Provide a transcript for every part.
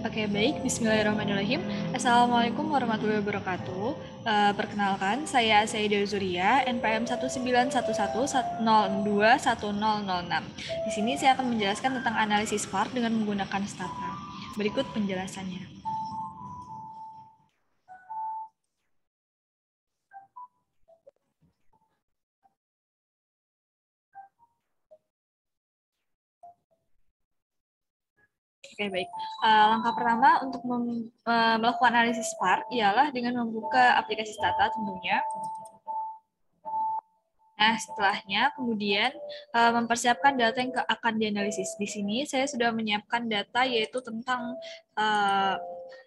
Oke, baik. Bismillahirrahmanirrahim. Assalamualaikum warahmatullahi wabarakatuh. Perkenalkan, saya Saida Zuria, NPM 191102106. Di sini saya akan menjelaskan tentang analisis VAR dengan menggunakan stata. Berikut penjelasannya. Oke, baik. Langkah pertama untuk melakukan analisis VAR ialah dengan membuka aplikasi stata tentunya. Nah, setelahnya kemudian mempersiapkan data yang akan dianalisis. Di sini saya sudah menyiapkan data yaitu tentang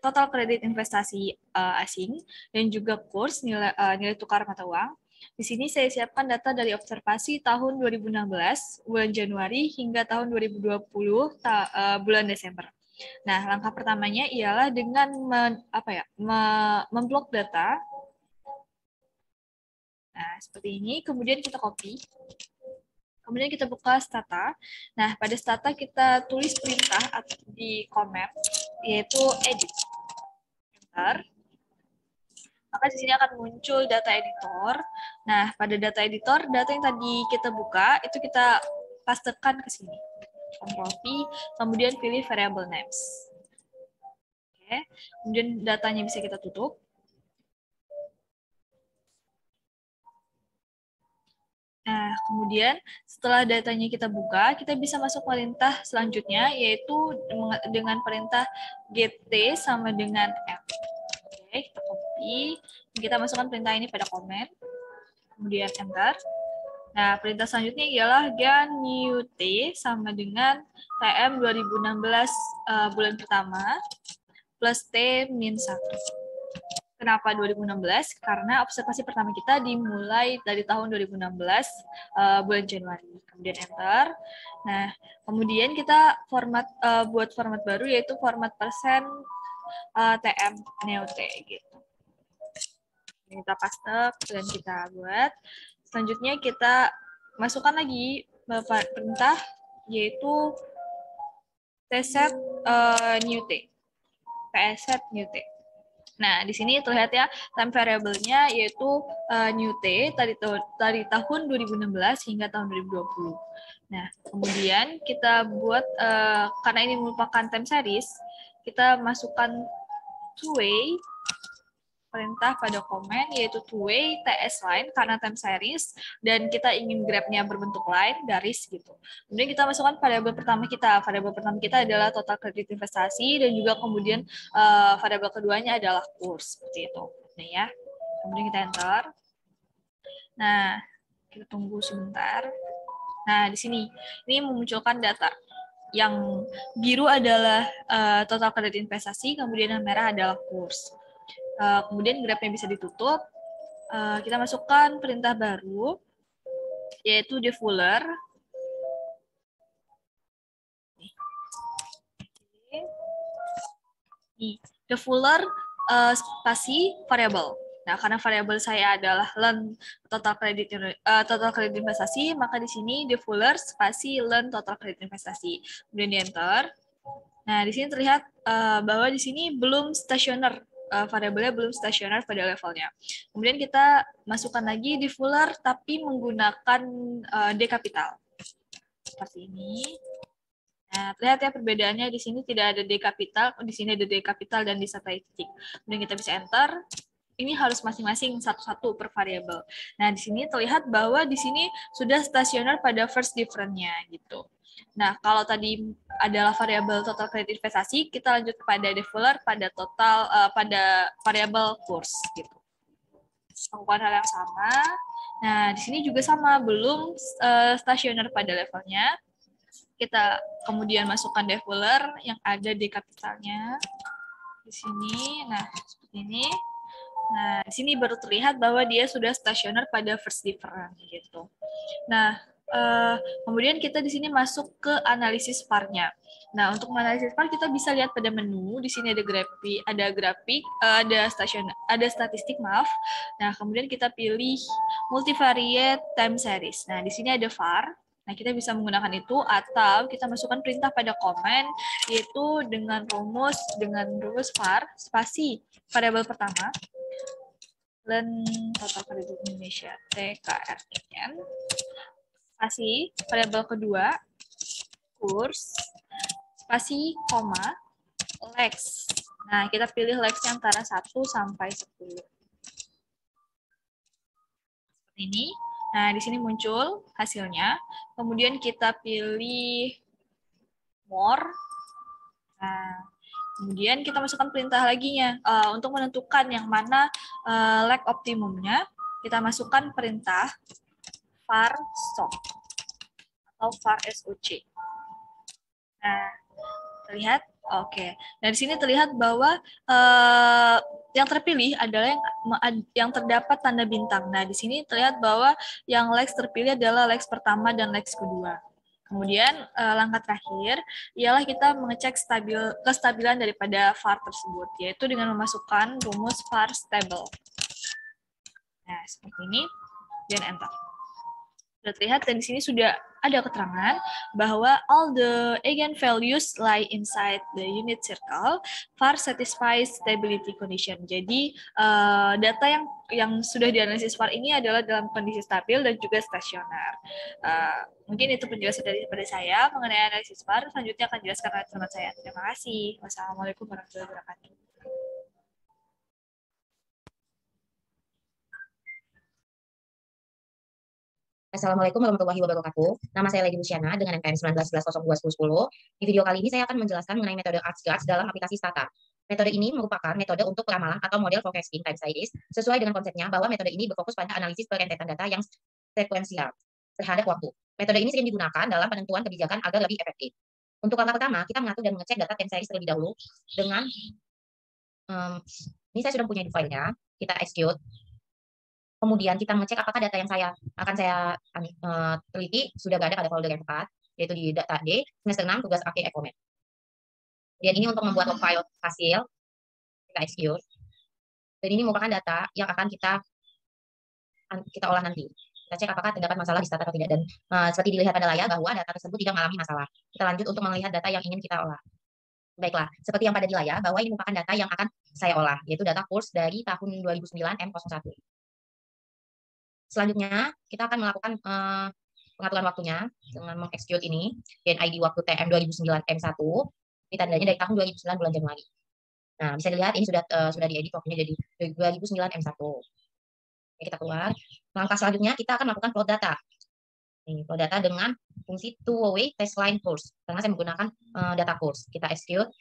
total kredit investasi asing dan juga kurs nilai tukar mata uang. Di sini saya siapkan data dari observasi tahun 2016 bulan Januari hingga tahun 2020 bulan Desember. Nah, langkah pertamanya ialah dengan memblok data. Nah, seperti ini. Kemudian kita copy. Kemudian kita buka stata. Nah, pada stata kita tulis perintah atau di comment, yaitu edit. Enter. Maka di sini akan muncul data editor. Nah, pada data editor, data yang tadi kita buka, itu kita pastekan ke sini. Ctrl V, kemudian pilih variable names. Oke, kemudian datanya bisa kita tutup. Nah, kemudian setelah datanya kita buka, kita bisa masuk perintah selanjutnya, yaitu dengan perintah get t sama dengan f. Oke, kita copy. Kita masukkan perintah ini pada komen. Kemudian enter. Nah, perintah selanjutnya ialah get new t sama dengan tm 2016 bulan pertama plus t min 1. Kenapa 2016? Karena observasi pertama kita dimulai dari tahun 2016 bulan Januari. Kemudian enter. Nah, kemudian kita buat format baru yaitu format persen TM NEOT gitu. Kita paste dan kita buat. Selanjutnya kita masukkan lagi perintah yaitu tset new t. tset new t. Nah, di sini terlihat ya time variable-nya yaitu new t dari tahun 2016 hingga tahun 2020. Nah, kemudian kita buat karena ini merupakan time series, kita masukkan two-way perintah pada komen yaitu two-way TS line karena time series dan kita ingin grabnya berbentuk line garis gitu. Kemudian kita masukkan variabel pertama kita. Variabel pertama kita adalah total kredit investasi dan juga kemudian variabel keduanya adalah kurs seperti itu. Nah ya. Kemudian kita enter. Nah, kita tunggu sebentar. Nah, di sini ini memunculkan data. Yang biru adalah total kredit investasi, kemudian yang merah adalah kurs. Kemudian grafnya bisa ditutup. Kita masukkan perintah baru, yaitu defuller. Defuller spasi variabel. Nah, karena variabel saya adalah learn total kredit investasi, maka di sini defuller spasi learn total kredit investasi. Kemudian di enter. Nah, di sini terlihat bahwa di sini belum stasioner. Variabelnya belum stasioner pada levelnya. Kemudian kita masukkan lagi defuller tapi menggunakan D kapital. Seperti ini. Nah, terlihat ya perbedaannya di sini tidak ada D kapital, di sini ada D kapital dan di statistik. Kemudian kita bisa enter. Ini harus masing-masing satu-satu per variabel. Nah, di sini terlihat bahwa di sini sudah stasioner pada first difference-nya gitu. Nah, kalau tadi adalah variabel total kredit investasi, kita lanjut pada defuller pada pada variabel kurs gitu. Lakukan hal yang sama. Nah, di sini juga sama, belum stasioner pada levelnya. Kita kemudian masukkan defuller yang ada di kapitalnya di sini. Nah, seperti ini. Nah, di sini baru terlihat bahwa dia sudah stasioner pada first difference gitu. Nah, kemudian kita di sini masuk ke analisis VAR-nya. Nah, untuk menganalisis VAR kita bisa lihat pada menu. Di sini ada grafik, ada statistik, maaf. Nah, kemudian kita pilih multivariate time series. Nah, di sini ada VAR. Nah, kita bisa menggunakan itu atau kita masukkan perintah pada komen, yaitu dengan rumus var spasi variabel pertama len total penduduk Indonesia TKRIN spasi variabel kedua kurs spasi koma lex. Nah, kita pilih lexnya antara 1 sampai 10. Seperti ini. Nah, di sini muncul hasilnya. Kemudian kita pilih more. Nah, kemudian kita masukkan perintah laginya. Untuk menentukan yang mana leg optimumnya, kita masukkan perintah var soc atau var soc. Nah, terlihat? Oke. Nah, di sini terlihat bahwa yang terpilih adalah yang terdapat tanda bintang. Nah, di sini terlihat bahwa yang lex terpilih adalah lex pertama dan lex kedua. Kemudian langkah terakhir ialah kita mengecek kestabilan daripada var tersebut, yaitu dengan memasukkan rumus var stable. Nah, seperti ini, dan enter. Sudah terlihat, dan di sini sudah ada keterangan bahwa all the eigenvalues lie inside the unit circle, var satisfies stability condition. Jadi data yang sudah dianalisis var ini adalah dalam kondisi stabil dan juga stasioner. Mungkin itu penjelasan daripada saya mengenai analisis var. Selanjutnya akan dijelaskan oleh teman saya. Terima kasih. Wassalamualaikum warahmatullahi wabarakatuh. Assalamualaikum warahmatullahi wabarakatuh. Nama saya Lady Luciana dengan NPM 1911021010. Di video kali ini saya akan menjelaskan mengenai metode ArcGIS dalam aplikasi Stata. Metode ini merupakan metode untuk peramalan atau model forecasting time series sesuai dengan konsepnya bahwa metode ini berfokus pada analisis perentetan data yang sekuensial terhadap waktu. Metode ini sering digunakan dalam penentuan kebijakan agar lebih efektif. Untuk langkah pertama, kita mengatur dan mengecek data time series terlebih dahulu dengan ini saya sudah punya di filenya, kita execute. Kemudian kita mengecek apakah data yang akan saya teliti sudah ada pada folder yang tepat, yaitu di data D, semester 6, tugas akhir Ecomed. Dan ini untuk membuat log file hasil, kita execute. Dan ini merupakan data yang akan kita olah nanti. Kita cek apakah terdapat masalah di Stata atau tidak. Dan seperti dilihat pada layar bahwa data tersebut tidak mengalami masalah. Kita lanjut untuk melihat data yang ingin kita olah. Baiklah, seperti yang pada di layar, bahwa ini merupakan data yang akan saya olah, yaitu data kurs dari tahun 2009 M01. Selanjutnya, kita akan melakukan pengaturan waktunya dengan mengexecute ini, dan ID waktu TM 2009 M1, ini tandanya dari tahun 2009 bulan Januari. Nah, bisa dilihat ini sudah diedit waktunya jadi 2009 M1. Oke, kita keluar. Langkah selanjutnya, kita akan melakukan plot data. Ini plot data dengan fungsi two-way test line course, karena saya menggunakan data course. Kita execute.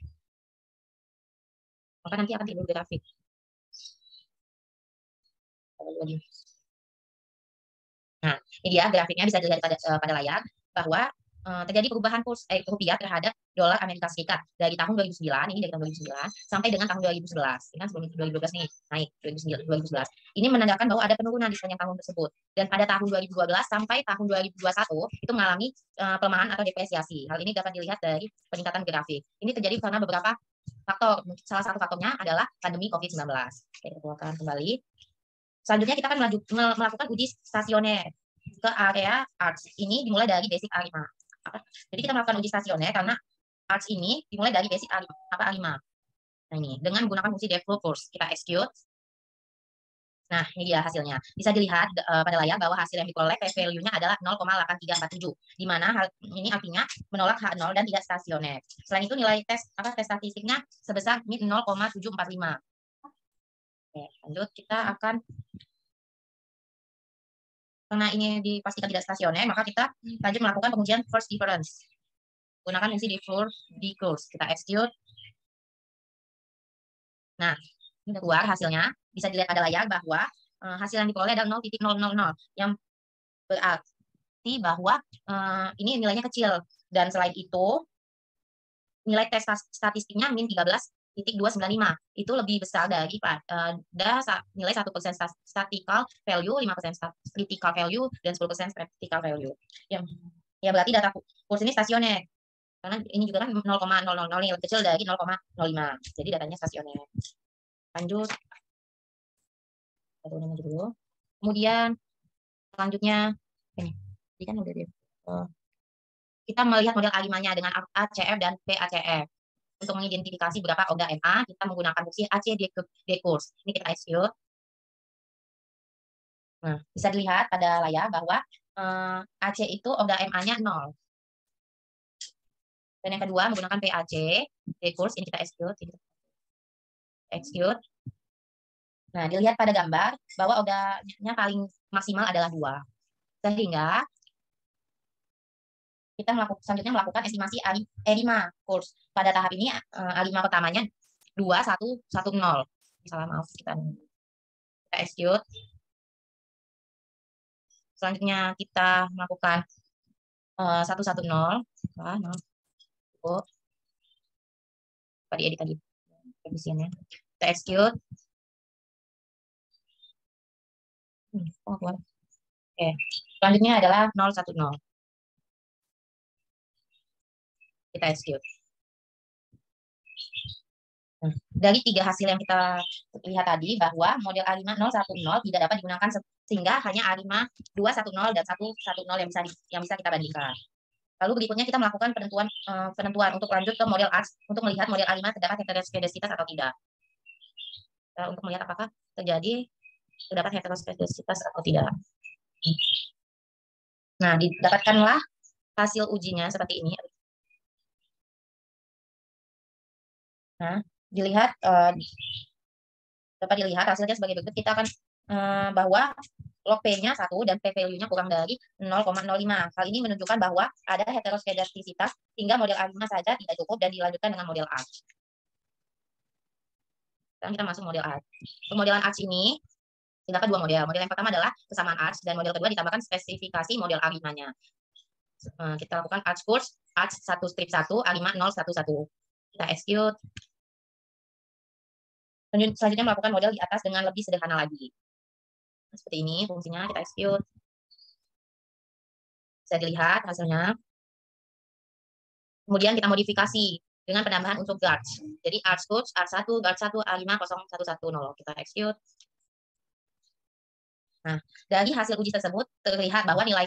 Maka nanti akan timbul grafik. Nah, ini dia grafiknya bisa dilihat pada layar bahwa terjadi perubahan kurs rupiah terhadap dolar Amerika Serikat dari tahun 2009, ini dari tahun 2009 sampai dengan tahun 2011. Ini kan sebelum 2012 nih, naik 2011. Ini menandakan bahwa ada penurunan di sepanjang tahun tersebut. Dan pada tahun 2012 sampai tahun 2021 itu mengalami pelemahan atau depresiasi. Hal ini dapat dilihat dari peningkatan grafik. Ini terjadi karena beberapa faktor. Salah satu faktornya adalah pandemi COVID-19. Oke, kita keluarkan kembali. Selanjutnya kita akan melakukan uji stasioner ke area ARCS. Ini dimulai dari basic A5. Jadi kita melakukan uji stasioner karena ARCS ini dimulai dari basic A5. Nah ini, dengan menggunakan fungsi default course. Kita execute. Nah, ini dia hasilnya. Bisa dilihat pada layar bahwa hasil yang diperoleh p-value-nya adalah 0,8347. Di mana ini artinya menolak H0 dan tidak stasioner. Selain itu nilai tes statistiknya sebesar 0,745. Oke, lanjut kita akan, karena ini dipastikan tidak stasioner, maka kita lanjut melakukan pengujian first difference. Gunakan fungsi default decrease. Kita execute. Nah, ini keluar hasilnya. Bisa dilihat pada layar bahwa hasil yang diperoleh adalah 0,000, yang berarti bahwa ini nilainya kecil. Dan selain itu, nilai tes statistiknya min 13,295 itu lebih besar daripada nilai 1% statistical value, 5% critical value, dan 10% practical value. Ya berarti data kurs ini stasioner. Karena ini juga kan 0,000 yang lebih kecil dari 0,05. Jadi datanya stasioner. Lanjut. Kemudian selanjutnya ini kan udah dia. kita melihat model A5-nya dengan ACF dan PACF. Untuk mengidentifikasi berapa OGA MA, kita menggunakan fungsi AC decurs. Ini kita execute. Nah, bisa dilihat pada layar bahwa AC itu OGA MA-nya 0. Dan yang kedua menggunakan PAC decurs, ini kita execute. Execute. Nah, dilihat pada gambar bahwa OGA-nya paling maksimal adalah 2. Sehingga kita selanjutnya melakukan estimasi A5 course. Pada tahap ini A5 pertamanya 2, 1, 1, 0. Salah, maaf, kita execute. Selanjutnya kita melakukan 1, 1, 0. Wah, 0. Oh, diedit tadi pengisiannya. Kita execute. Oke. Selanjutnya adalah 0, 1, 0. Kita execute. Nah, dari 3 hasil yang kita lihat tadi bahwa model A5 010 tidak dapat digunakan sehingga hanya A5 210 dan 110 yang bisa kita bandingkan. Lalu berikutnya kita melakukan penentuan untuk lanjut ke model ARCH untuk melihat model A5 terdapat heteroskedasitas atau tidak. Untuk melihat apakah terdapat heteroskedasitas atau tidak. Nah, didapatkanlah hasil ujinya seperti ini. Nah, dapat dilihat hasilnya sebagai berikut. Kita akan bahwa log P-nya 1 dan P-value-nya kurang dari 0,05. Hal ini menunjukkan bahwa ada heteroskedastisitas sehingga model A5 saja tidak cukup dan dilanjutkan dengan model ARCH. Sekarang kita masuk model ARCH. Pemodelan ARCH ini terdapat 2 model. Model yang pertama adalah kesamaan ARCH dan model kedua ditambahkan spesifikasi model A5-nya. Kita lakukan ARCH course, ARCH 1 strip 1, A5 011. Kita execute. Selanjutnya melakukan model di atas dengan lebih sederhana lagi. Seperti ini fungsinya, kita execute. Bisa dilihat hasilnya. Kemudian kita modifikasi dengan penambahan unsur guards. Jadi ARCH codes, ARCH 1, guard 1, A5 0110. Kita execute. Nah, dari hasil uji tersebut terlihat bahwa nilai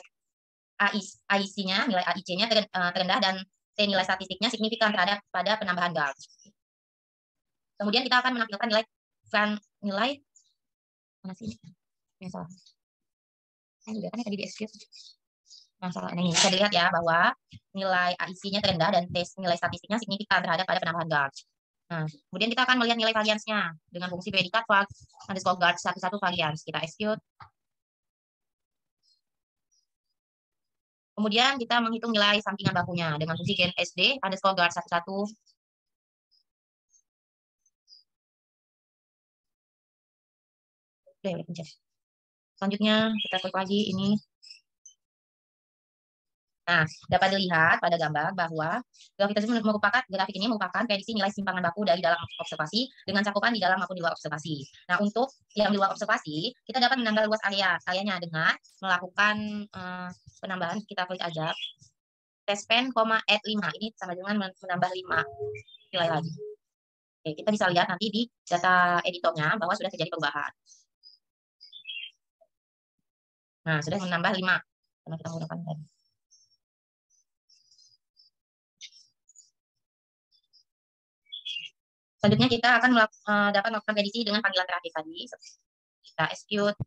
AIC-nya, nilai AIC-nya terendah dan nilai statistiknya signifikan terhadap pada penambahan guards. Kemudian kita akan menampilkan nilai mana sih ini? Yang salah. Ini juga kan tadi di execute. Nah, salah ini bisa dilihat ya bahwa nilai AIC-nya terendah dan nilai statistiknya signifikan terhadap pada penambahan guards. Nah, kemudian kita akan melihat nilai variansnya dengan fungsi predikat underscore guard 11 varians. Kita execute. Kemudian kita menghitung nilai sampingan bakunya dengan fungsi gen SD underscore guard 11. Oke, selanjutnya kita klik lagi ini. Nah, dapat dilihat pada gambar bahwa grafik ini merupakan prediksi nilai simpangan baku dari dalam observasi dengan cakupan di dalam maupun di luar observasi. Nah, untuk yang di luar observasi, kita dapat menambah luas areanya dengan melakukan penambahan, kita klik aja testpen, add 5. Ini sama dengan menambah 5 nilai lagi. Oke, kita bisa lihat nanti di data editornya bahwa sudah terjadi perubahan. Nah, sudah menambah 5 karena kita menggunakan tadi. Selanjutnya kita akan dapat melakukan prediksi dengan panggilan terakhir tadi. Kita execute.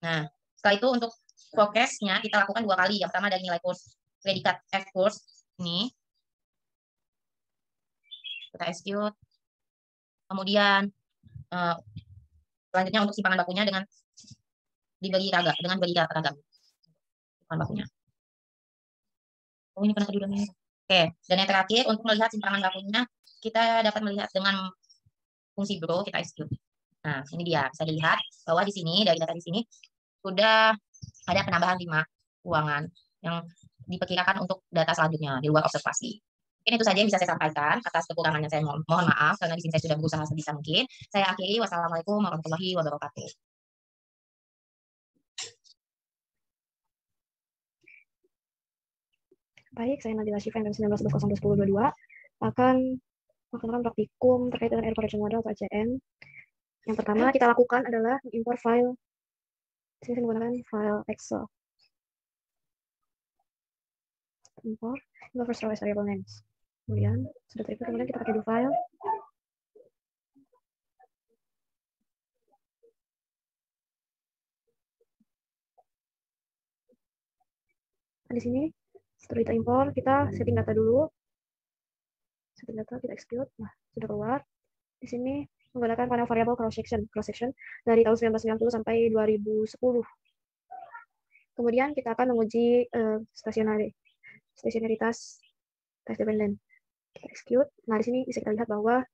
Nah, setelah itu untuk forecast-nya kita lakukan 2 kali. Yang pertama dari nilai course predikat F course ini. Kita execute. Kemudian selanjutnya untuk simpangan bakunya dengan dibagi ragam, dengan bagi ragam simpangan bakunya. Oh, ini kenapa dulu? Oke, dan yang terakhir untuk melihat simpangan bakunya kita dapat melihat dengan fungsi bro, kita execute. Nah, ini dia bisa dilihat bahwa di sini dari data di sini sudah ada penambahan 5 ruangan yang diperkirakan untuk data selanjutnya di luar observasi. Mungkin itu saja yang bisa saya sampaikan. Atas kekurangannya saya mohon maaf karena di sini saya sudah berusaha sebisa mungkin. Saya akhiri. Wassalamualaikum warahmatullahi wabarakatuh. Baik, saya Nabila Syifa dari 19.10.2022 akan melakukan praktikum terkait dengan Error Correction Model atau ACM. Yang pertama kita lakukan adalah import file. Saya menggunakan file Excel. import first row as variable names. Kemudian sudah terikut, kemudian kita pakai do file. Nah, di sini setelah kita import, kita setting data dulu. Setting data, kita execute. Nah, sudah keluar. Di sini menggunakan panel variable cross section dari tahun 1990 sampai 2010. Kemudian kita akan menguji stasionaritas test dependent. Kita execute. Nah, di sini bisa kita lihat bahwa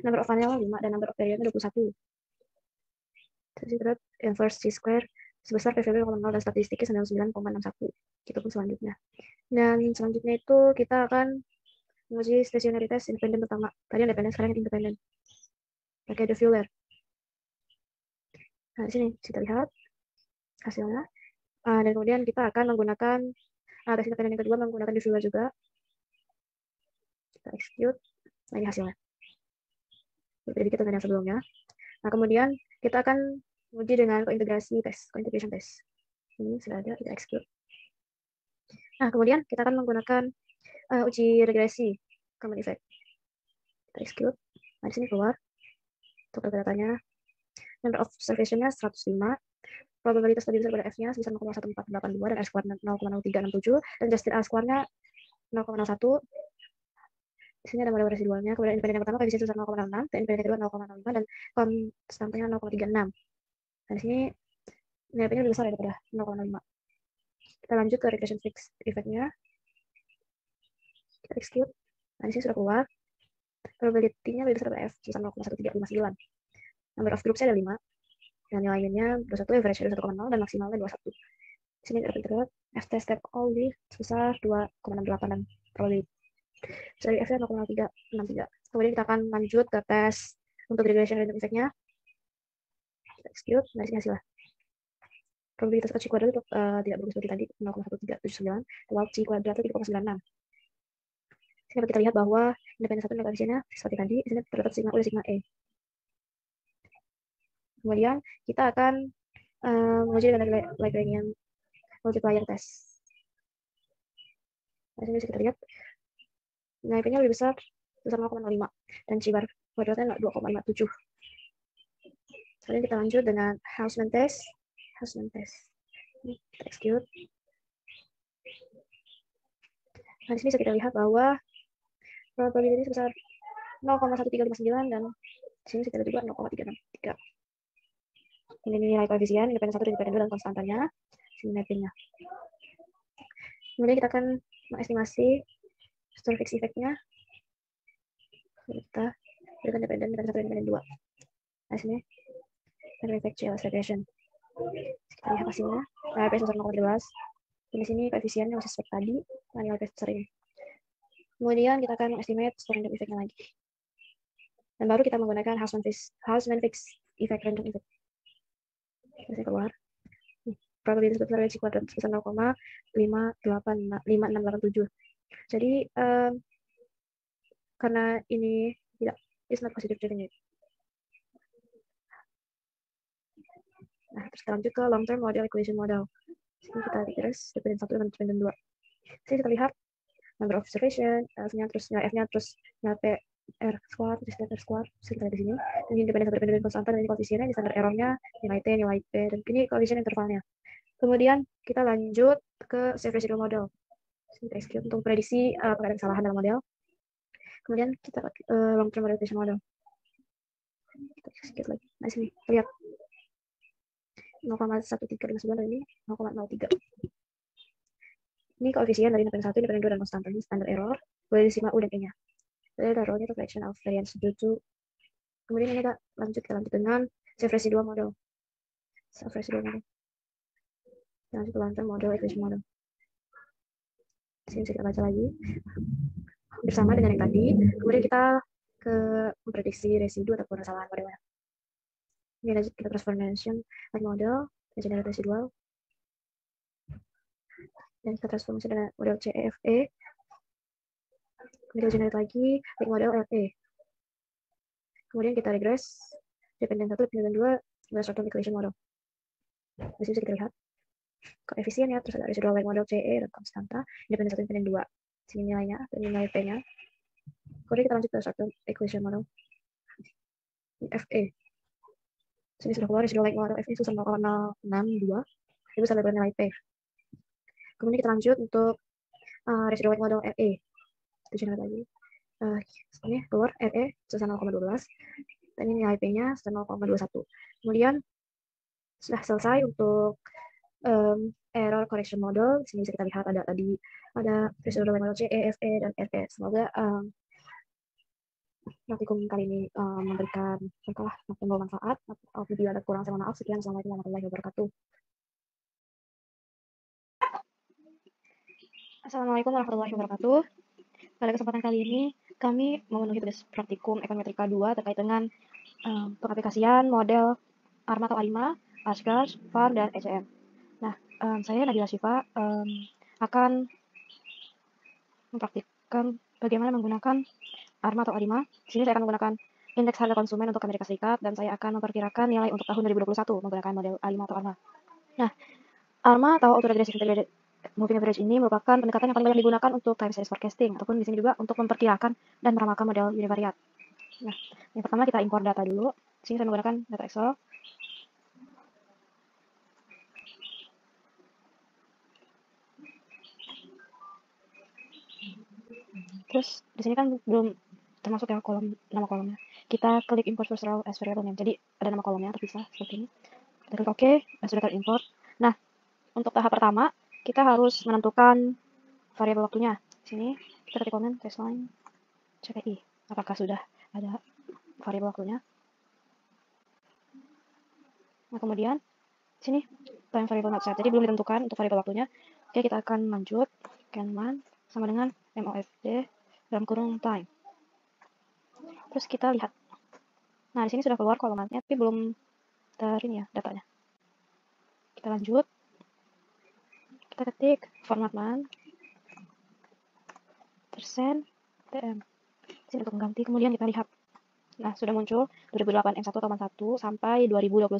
number of panel 5 dan number of period 21. Terus inverse C-square sebesar PVB 0,0 dan statistiknya 99,61. Itu pun selanjutnya. Dan selanjutnya itu kita akan menguji stationaritas independen pertama. Tadi independen, sekarang independen. Pakai the Fuller. Nah, di sini kita lihat hasilnya. Dan kemudian kita akan menggunakan tes independen yang kedua menggunakan the Fuller juga. Kita execute. Nah, ini hasilnya. Berbeda dikit dengan yang sebelumnya. Nah, kemudian kita akan uji dengan kointegration test. Ini sudah ada, kita execute. Nah, kemudian kita akan menggunakan uji regresi common effect. Kita execute. Nah, di sini keluar untuk datanya. Number of observation-nya 105. Probabilitas tadi besar pada F-nya sebesar 0,1482 dan R-square 0,0367 dan adjusted R-square-nya 0,01. Di sini ada model residualnya. Kemudian independen yang pertama koefisien sebesar 0,06, dan independen kedua 0,05 dan konstantanya 0,36. Nah, di sini nilai P-nya lebih besar daripada 0,05. Kita lanjut ke regression fixed effect-nya. Kita execute. Nah, di sini sudah keluar. Probability-nya lebih besar daripada F, sebesar 0,1359. Number of groups-nya ada 5. Dan nilainya 21, average ada 1,0, dan maksimalnya 21. Di sini terdapat F-test step all di sebesar 2,68 dan probability. Dari F-nya 0,0363. Kemudian kita akan lanjut ke tes untuk regression random effect-nya. Kita execute. Nah, di sini hasilnya. Probabilitas C kuadrat itu tidak berubah seperti tadi, 0,1379, while C kuadrat itu 3,96. Sini dapat kita lihat bahwa independen satu koefisiennya seperti tadi, di sini terdapat sigma U dan sigma E. Kemudian kita akan menguji dengan Lagrangian multiplier test. Nah, sini bisa kita lihat nilai P-nya lebih besar 0,05 dan C bar kuadratnya 2,57. Kemudian kita lanjut dengan Hausman test. Ini kita execute. Nah, di sini bisa kita lihat bahwa probability sebesar 0,1359 dan di sini kita lihat juga 0,363. Ini nilai koefisien independen 1 dan independen 2 dan konstantanya. Sini mappingnya. Kemudian kita akan mengestimasi store fixed effect-nya. Kita berikan independen 1 dan independen 2. Nah, sini random effect CLS regression. Kita lihat hasilnya. Nah, P sebesar 0,13. Di sini koefisiennya masih seperti tadi. Nah, nilai P sebesar ini. Kemudian kita akan estimate store random effect-nya lagi. Dan baru kita menggunakan Hausman fixed effect random effect. Kita keluar. Probabilitas besar C kuadrat sebesar 0,5687. Jadi karena ini tidak is not positive driven. Nah, terus kita lanjut ke long term model equation model. Sini kita regress dependen 1 dan dependen 2. Sini kita lihat number of observation, F-nya terus nilai F-nya terus nilai P R square, terus R square, kita lihat di sini. Dan independen satu independen konstantan, dan ini koefisiennya, ini standar error-nya, nilai T, nilai P, dan ini koefisien intervalnya. Kemudian kita lanjut ke safe residual model. Kita execute untuk prediksi pengadaan kesalahan dalam model. Kemudian kita long term model equation model. Kita execute lagi. Nah, sini lihat 0,1359 dan ini 0,03. Ini koefisien dari independen 1, independen 2, dan konstantan. Ini standar error. Boleh sigma U dan E-nya. Jadi taruhnya itu fraction of variance due to. Kemudian ini kita lanjut dengan safe residual model. Lanjut ke long term model equation model. Sini bisa kita baca lagi bersama dengan yang tadi. Kemudian kita ke memprediksi residu ataupun kesalahan modelnya. Ini lanjut kita transformation like model, generate residual, dan kita transformasi dengan model CEFE. Kemudian generate lagi like model LE. Kemudian kita regress dependen 1, dependen 2 dengan short term equation model. Di sini bisa kita lihat koefisien ya, terus ada residual like model CE dan konstanta, independen 1, independen 2. Sini nilainya, dan nilai P-nya. Kemudian kita lanjut ke suatu equation model FE. Sini sudah keluar residual like model FE susah 0,062, itu bisa dapat nilai P. Kemudian kita lanjut untuk residual like model RE. Itu channel lagi. Ini keluar RE susah 0,12, dan ini nilai P-nya susah 0,21. Kemudian sudah selesai untuk error correction model. Di sini bisa kita lihat ada residual model C, E, F, E, dan R, E. Semoga praktikum kali ini memberikan membawa manfaat. Apabila ada kurang, saya mohon maaf. Sekian, assalamualaikum warahmatullahi wabarakatuh. Assalamualaikum warahmatullahi wabarakatuh. Pada kesempatan kali ini kami memenuhi tugas praktikum ekonometrika 2 terkait dengan pengaplikasian model ARMA atau A5, ASGARS, VAR, dan ECM. Nah, saya Nabila Syifa akan mempraktikkan bagaimana menggunakan ARMA atau A5. Di sini saya akan menggunakan indeks harga konsumen untuk Amerika Serikat, dan saya akan memperkirakan nilai untuk tahun 2021 menggunakan model A5 atau ARMA. Nah, ARMA atau Auto Regressive Integrated Moving Average ini merupakan pendekatan yang paling banyak digunakan untuk time series forecasting, ataupun di sini juga untuk memperkirakan dan meramalkan model univariate. Nah, yang pertama kita import data dulu. Di sini saya menggunakan data Excel. Terus di sini kan belum termasuk ya nama kolomnya. Kita klik import first row as variable name. Jadi ada nama kolomnya terpisah seperti ini. Kita klik OK, dan sudah terimport. Nah, untuk tahap pertama kita harus menentukan variabel waktunya. Di sini kita ketik komen baseline CPI. Apakah sudah ada variabel waktunya? Nah, kemudian di sini time variable not set. Jadi belum ditentukan untuk variabel waktunya. Oke, kita akan lanjut command sama dengan MOFD dalam kurung time. Terus kita lihat. Nah, di sini sudah keluar kolomnya, tapi belum ini ya datanya. Kita lanjut. Kita ketik format man persen TM. Sini untuk mengganti. Kemudian kita lihat. Nah, sudah muncul 2008 M1 atau M1 sampai 2021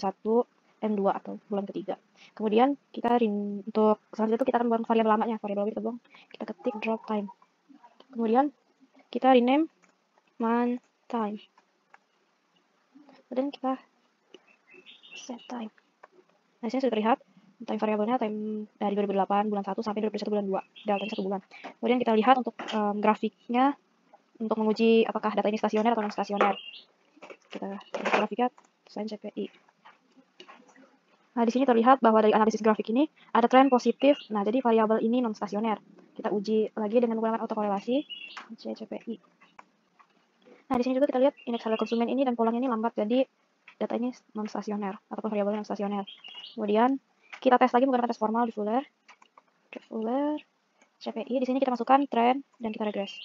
M2 atau bulan ketiga. Kemudian kita untuk selanjutnya itu kita akan buang variabel lamanya, variabel kita buang. Kita ketik drop time. Kemudian kita rename man time. Kemudian kita set time. Nah, sini sudah terlihat time variabelnya time dari 2008 bulan 1 sampai 2021 bulan 2, delta 1 bulan. Kemudian kita lihat untuk grafiknya untuk menguji apakah data ini stasioner atau non stasioner. Kita grafiknya selain CPI. Nah, di sini terlihat bahwa dari analisis grafik ini ada tren positif. Nah, jadi variabel ini non stasioner. Kita uji lagi dengan menggunakan autokorelasi CPI. Nah, di sini juga kita lihat indeks harga konsumen ini dan polanya ini lambat, jadi data ini non stasioner ataupun variabel non stasioner. Kemudian kita tes lagi menggunakan tes formal di Fuller CPI. Di sini kita masukkan tren dan kita regress.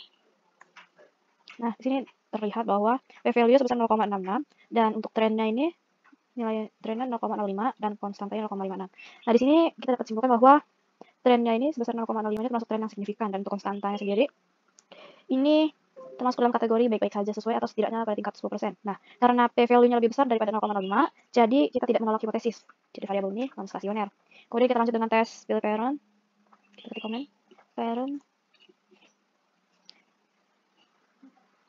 Nah, di sini terlihat bahwa p-value sebesar 0,66 dan untuk trennya ini nilai trennya 0,05 dan konstantanya 0,56. Nah, di sini kita dapat simpulkan bahwa trennya ini sebesar 0,05 ini termasuk tren yang signifikan, dan untuk konstantanya sendiri ini termasuk dalam kategori baik-baik saja sesuai atau setidaknya pada tingkat 10%. Nah, karena p-value-nya lebih besar daripada 0,05, jadi kita tidak menolak hipotesis. Jadi variabel ini non stasioner. Kemudian kita lanjut dengan tes Bill parent. Kita ketik komen parent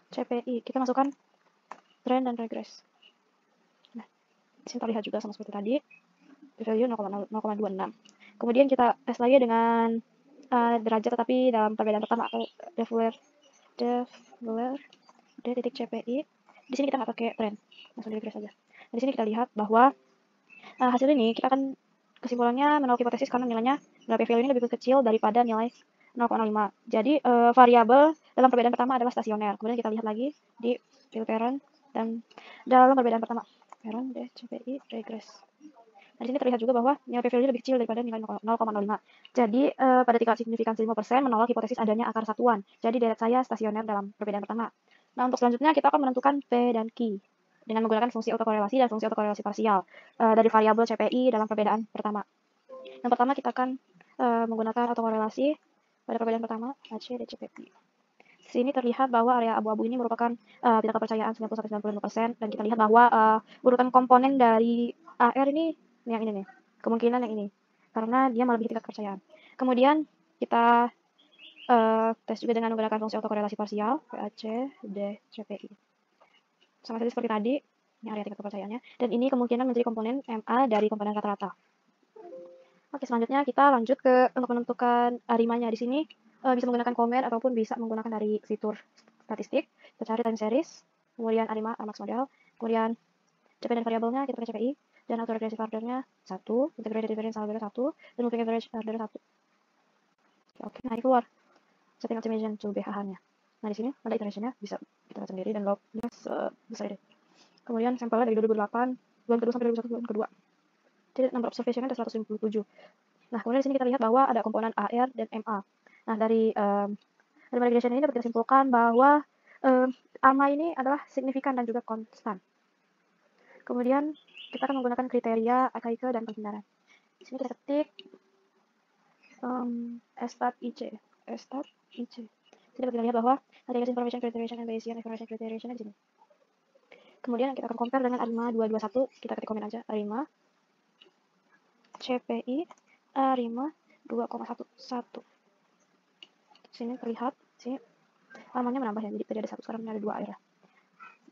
CPI. Kita masukkan trend dan regress. Nah, sini terlihat juga sama seperti tadi. P-value 0,26. Kemudian kita tes lagi dengan derajat tetapi dalam perbedaan pertama atau Fuller D.CPI. Di sini kita nggak pakai trend, langsung di regress saja. Nah, di sini kita lihat bahwa hasil ini kita akan kesimpulannya menolak hipotesis karena nilainya p-value ini lebih kecil daripada nilai 0,05. Jadi variabel dalam perbedaan pertama adalah stasioner. Kemudian kita lihat lagi di Bill parent dan dalam perbedaan pertama parent D.CPI regress. Nah, di sini terlihat juga bahwa nilai p-value lebih kecil daripada nilai 0,05. Jadi pada tingkat signifikansi 5% menolak hipotesis adanya akar satuan. Jadi deret saya stasioner dalam perbedaan pertama. Nah, untuk selanjutnya kita akan menentukan P dan Q dengan menggunakan fungsi autokorelasi dan fungsi autokorelasi parsial dari variabel CPI dalam perbedaan pertama. Yang pertama kita akan menggunakan autokorelasi pada perbedaan pertama AC DCPI. Sini terlihat bahwa area abu-abu ini merupakan tingkat kepercayaan 90-95%, dan kita lihat bahwa urutan komponen dari AR ini yang ini nih, kemungkinan yang ini. karena dia melebihi tingkat kepercayaan. Kemudian kita tes juga dengan menggunakan fungsi autokorelasi parsial, PAC, D, CPI. Sama saja seperti tadi, ini area tingkat kepercayaannya, dan ini kemungkinan menjadi komponen MA dari komponen rata-rata. Oke, selanjutnya kita lanjut ke untuk menentukan arimanya. Di sini bisa menggunakan komen ataupun bisa menggunakan dari fitur statistik. Kita cari time series, kemudian arima Armax model, kemudian CP dan variabelnya kita pakai CPI, dan autoregressive ordernya 1, integrated difference algorithm 1, dan moving average order 1. Oke, nah ini keluar setting optimization to BHH-nya. Nah, di sini ada iteration-nya, bisa kita lihat sendiri, dan log-nya sebesar ini. Kemudian sampelnya dari 2008, bulan kedua sampai 2021 bulan kedua. Jadi number observation-nya ada 157. Nah, kemudian di sini kita lihat bahwa ada komponen AR dan MA. Nah, dari regression ini dapat kita simpulkan bahwa AMA ini adalah signifikan dan juga konstan. Kemudian kita akan menggunakan kriteria Akaike dan penghindaran. Di sini kita ketik stat IC. Sini dapat kita lihat bahwa ada information criterion and Bayesian information criterion di sini. Kemudian kita akan compare dengan ARIMA 221. Kita ketik komen aja ARIMA CPI ARIMA 2,11. Sini terlihat, sini lamanya menambah ya, jadi tadi ada 1, sekarang ada 2 air.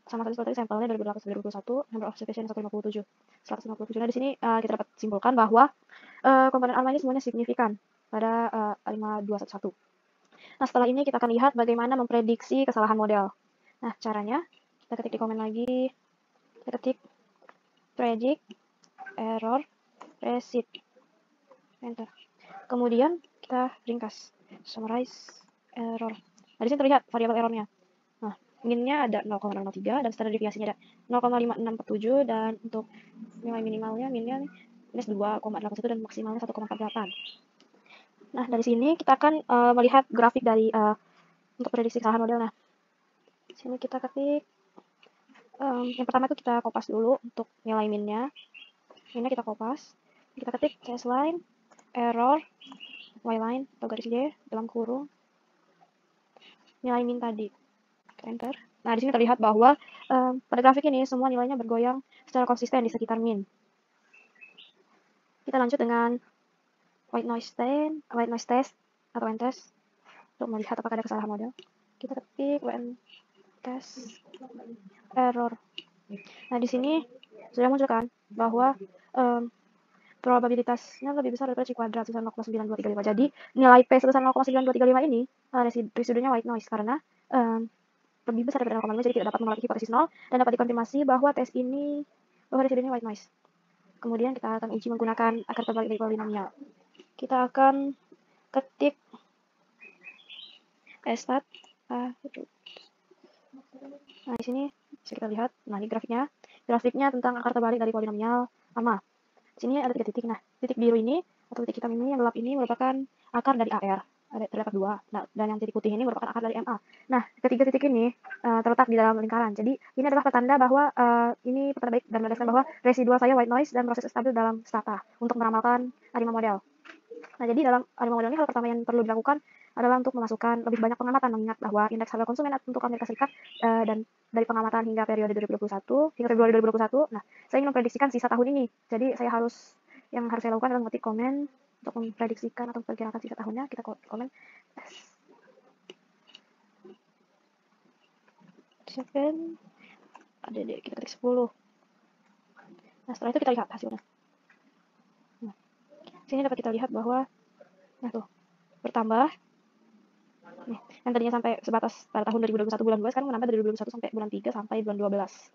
Sama tadi seperti sampelnya 2008-2021, number observation 157. Nah, di sini kita dapat simpulkan bahwa komponen ARIMA ini semuanya signifikan pada ARIMA 211. Nah, setelah ini kita akan lihat bagaimana memprediksi kesalahan model. Nah, caranya kita ketik di komen lagi, kita ketik predict error receipt, enter. Kemudian kita ringkas summarize error. Nah, di sini terlihat variabel errornya. Nah, minnya ada 0,03 dan standar deviasinya ada 0,5647, dan untuk nilai minimalnya minnya minus 2,81 dan maksimalnya 1,48. Nah, dari sini kita akan melihat grafik dari untuk prediksi kesalahan model. Nah, sini kita ketik yang pertama itu kita kopas dulu untuk nilai minnya. Minnya kita kopas. Kita ketik case line error y line atau garis Y dalam kurung nilai min tadi. Enter. Nah, di sini terlihat bahwa pada grafik ini semua nilainya bergoyang secara konsisten di sekitar min. Kita lanjut dengan white noise test atau n-test untuk melihat apakah ada kesalahan model. Kita ketik test error. Nah, di sini sudah muncul kan bahwa probabilitasnya lebih besar daripada C kuadrat sebesar 0,9235. Jadi nilai P sebesar 0,9235 ini residunya white noise karena lebih besar daripada 0,5, jadi tidak dapat menolak hipotesis 0 dan dapat dikonfirmasi bahwa tes ini bahwa residunya white noise. Kemudian kita akan uji menggunakan akar terbalik dari polinomial. Kita akan ketik stat. Nah, di sini bisa kita lihat. Nah, ini grafiknya tentang akar terbalik dari polinomial AMA. Di sini ada 3 titik. Nah, titik biru ini atau titik hitam ini yang gelap ini merupakan akar dari AR. Terdapat 2. Nah, dan yang titik putih ini merupakan akar dari MA. Nah, ketiga titik ini terletak di dalam lingkaran. Jadi, ini adalah pertanda bahwa ini pertanda baik dan menandakan bahwa residual saya white noise dan proses stabil dalam stata untuk meramalkan ARIMA model. Nah, jadi dalam ARIMA model ini hal pertama yang perlu dilakukan adalah untuk memasukkan lebih banyak pengamatan, mengingat bahwa indeks harga konsumen untuk Amerika Serikat dan dari pengamatan hingga periode 2021 hingga Februari 2021. Nah, saya ingin memprediksikan sisa tahun ini. Jadi yang harus saya lakukan adalah mengetik komen untuk memprediksikan atau memperkirakan sisa tahunnya. Kita komen ada deh, kita ketik 10. Nah, setelah itu kita lihat hasilnya. Nah, sini dapat kita lihat bahwa nah tuh bertambah. Nih, yang tadinya sampai sebatas pada tahun 2021 bulan 2, sekarang menambah dari 2021 sampai bulan 3 sampai bulan 12.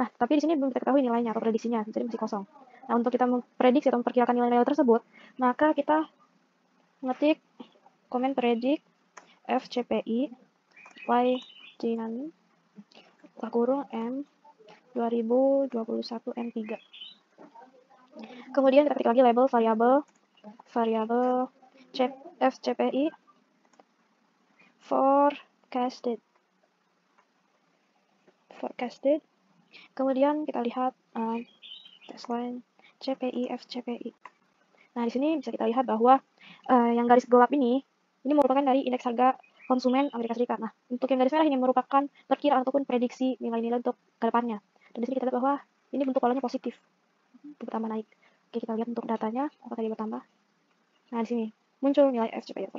Nah, tapi di sini belum kita ketahui nilainya atau prediksinya, jadi masih kosong. Nah, untuk kita memprediksi atau memperkirakan nilai-nilai tersebut, maka kita mengetik komen predict FCPI Y dinami kurung M 2021 M3. Kemudian kita ketik lagi label variabel FCPI forecasted. Kemudian kita lihat test line CPI FCPI. Nah, di sini bisa kita lihat bahwa yang garis gelap ini merupakan dari indeks harga konsumen Amerika Serikat. Nah, untuk yang garis merah ini merupakan perkiraan ataupun prediksi nilai-nilai untuk ke depannya. Dan di sini kita lihat bahwa ini bentuk polanya positif, pertama naik. Oke, kita lihat untuk datanya apakah dia bertambah. Nah, di sini muncul nilai FCPI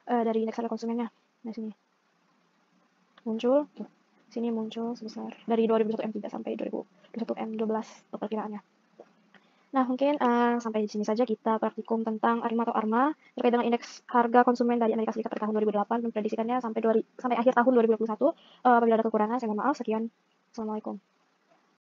dari indeks harga konsumennya. Nah, sini muncul, sini muncul sebesar dari 2021 M3 sampai 2021 M12 untuk perkiraannya. Nah, mungkin sampai di sini saja kita praktikum tentang ARMA atau ARMA terkait dengan indeks harga konsumen dari Amerika Serikat pada tahun 2008, memprediksikannya sampai akhir tahun 2021. Apabila ada kekurangan, saya mohon maaf. Sekian. Assalamualaikum.